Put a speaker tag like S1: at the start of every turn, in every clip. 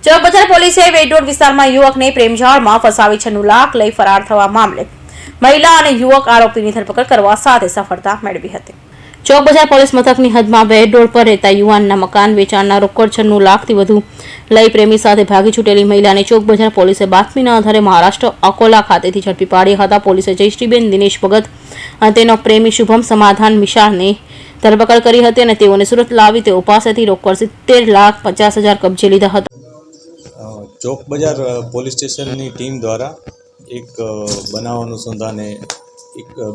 S1: ચોકબજાર પોલીસે વેડરોડ વિસ્તારમાં યુવકને પ્રેમજાળમાં ફસાવી 96 લાખ લઈ ફરાર થવા મામલે મહિલા અને યુવક આરોપીની ધરપકડ કરવા સાથે સફળતા મેળવી હતી। ચોકબજાર પોલીસ મથકની હદમાં વેડરોડ પર રહેતા યુવાનના મકાન વેચાણના રોકડ 96 લાખથી વધુ લઈ પ્રેમી સાથે ભાગી છૂટેલી મહિલાને ચોકબજાર પોલીસે બાતમીના આધારે મહારાષ્ટ્ર અકોલા ખાતેથી ઝડપી પાડી હતા। પોલીસે જયશ્રીબેન દિનેશ ભગત અને તેનો પ્રેમી શુભમ સમાધાન મિશાળની ધરપકડ કરી હતી અને તેઓને સુરત લાવી તેઓ પાસેથી રોકડ 70,50,000 કબજે લીધા હતા।
S2: ચોકબજાર પોલીસ સ્ટેશનની ટીમ દ્વારા એક બનાવ અનુસંધાને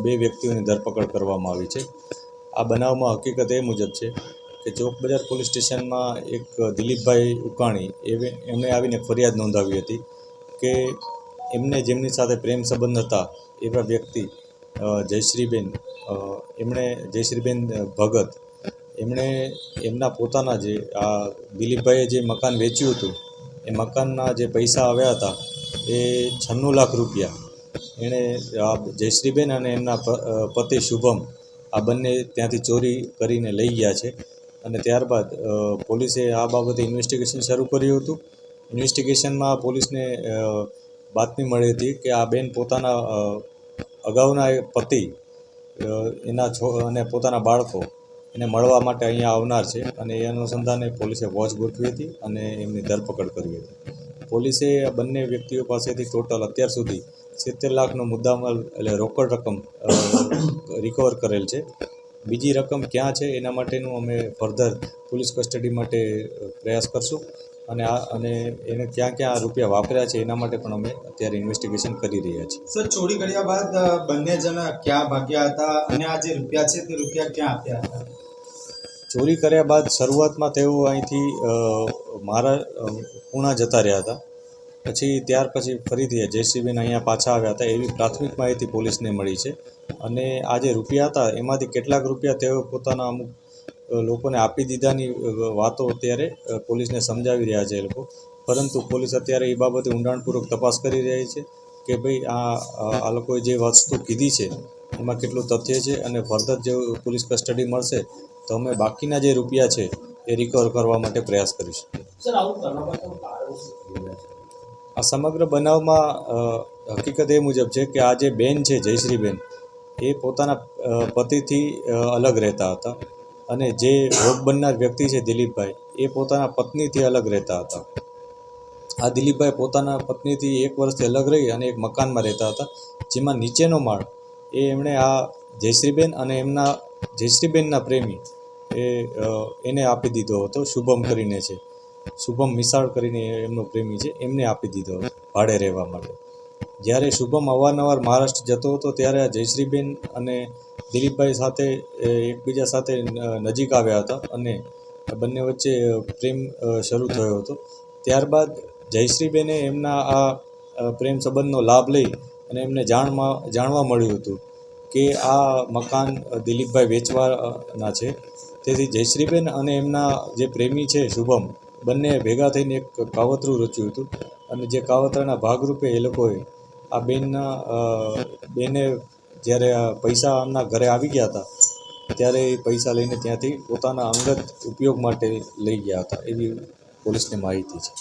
S2: બે વ્યક્તિઓની ધરપકડ કરવામાં આવી છે। આ બનાવમાં હકીકત એ મુજબ છે કે ચોકબજાર પોલીસ સ્ટેશનમાં એક દિલીપભાઈ ઉકાણી એમણે આવીને ફરિયાદ નોંધાવી હતી કે એમને જેમની સાથે પ્રેમ સંબંધ હતા એવા વ્યક્તિ જયશ્રીબેન ભગત એમણે એમના પોતાના જે આ દિલીપભાઈએ જે મકાન વેચ્યું હતું એ મકાનના જે પૈસા આવ્યા હતા એ 96 લાખ રૂપિયા એણે જયશ્રીબેન અને એમના પતિ શુભમ આ બંને ત્યાંથી ચોરી કરીને લઈ ગયા છે અને ત્યારબાદ પોલીસે આ બાબતે ઇન્વેસ્ટિગેશન શરૂ કર્યું હતું। ઇન્વેસ્ટિગેશનમાં પોલીસને બાતમી મળી હતી કે આ બેન પોતાના અગાઉના પતિ અને પોતાના બાળકો એને મળવા માટે અહીંયા આવનાર છે અને એ અનુસંધાને પોલીસે વોચ ગોઠવી હતી અને એમની ધરપકડ કરી હતી। પોલીસે આ બંને વ્યક્તિઓ પાસેથી ટોટલ અત્યાર સુધી 70 લાખનો મુદ્દામાલ એટલે રોકડ રકમ રિકવર કરેલ છે। બીજી રકમ ક્યાં છે એના માટેનું અમે ફર્ધર પોલીસ કસ્ટડી માટે પ્રયાસ કરશું અને એને ક્યાં ક્યાં રૂપિયા વાપર્યા છે એના માટે પણ અમે અત્યારે ઇન્વેસ્ટિગેશન કરી રહ્યા છીએ।
S3: સર, ચોરી કર્યા બાદ બંને જણા ક્યાં ભાગ્યા હતા અને આ જે રૂપિયા છે તે રૂપિયા ક્યાં આપ્યા હતા?
S2: ચોરી કર્યા બાદ શરૂઆતમાં તેઓ અહીંથી પૂણા જતા રહ્યા હતા, ત્યાર પછી ફરીથી જયશ્રીબેન અહીંયા પાછા આવ્યા હતા એવી પ્રાથમિક માહિતી પોલીસને મળી છે અને આ જે રૂપિયા હતા એમાંથી કેટલાક રૂપિયા તેઓ પોતાના અમુક લોકોને આપી દીધાની વાતો અત્યારે પોલીસને સમજાવી રહ્યા છે એ લોકો, પરંતુ પોલીસ અત્યારે એ બાબતે ઊંડાણપૂર્વક તપાસ કરી રહી છે કે ભાઈ આ લોકોએ જે વસ્તુ કીધી છે એમાં કેટલું તથ્ય છે અને ફર્ધર જે પોલીસ કસ્ટડી મળશે તો અમે બાકીના જે રૂપિયા છે એ રિકવર કરવા માટે પ્રયાસ કરીશું। આ સમગ્ર બનાવમાં હકીકત એ મુજબ છે કે આ જે બેન છે જયશ્રીબેન એ પોતાના પતિથી અલગ રહેતા હતા અને જે ભોગ બનનાર વ્યક્તિ છે દિલીપભાઈ એ પોતાના પત્નીથી અલગ રહેતા હતા। આ દિલીપભાઈ પોતાના પત્નીથી 1 વર્ષથી અલગ રહી અને એક મકાનમાં રહેતા હતા, જેમાં નીચેનો માળ એમણે આ જયશ્રીબેન અને જયશ્રીબેનના પ્રેમી એને આપી દીધો હતો। શુભમ કરીને છે, શુભમ મિસાળ કરીને એમનો પ્રેમી છે, એમને આપી દીધો હતો ભાડે રહેવા માટે। જ્યારે શુભમ અવારનવાર મહારાષ્ટ્ર જતો હતો ત્યારે આ જયશ્રીબેન અને દિલીપભાઈ સાથે એકબીજા સાથે નજીક આવ્યા હતા અને બંને વચ્ચે પ્રેમ શરૂ થયો હતો। ત્યારબાદ જયશ્રીબેને એમના આ પ્રેમ સંબંધનો લાભ લઈ અને એમને જાણવા મળ્યું હતું કે આ મકાન દિલીપભાઈ વેચવાના છે, તેથી જયશ્રીબેન અને એમના જે પ્રેમી છે શુભમ બંને ભેગા થઈને એક કાવતરું રચ્યું હતું અને જે કાવતરાના ભાગરૂપે એ લોકોએ આ બેને જ્યારે આ પૈસા આમના ઘરે આવી ગયા હતા ત્યારે એ પૈસા લઈને ત્યાંથી પોતાના અંગત ઉપયોગ માટે લઈ ગયા હતા એવી પોલીસને માહિતી છે।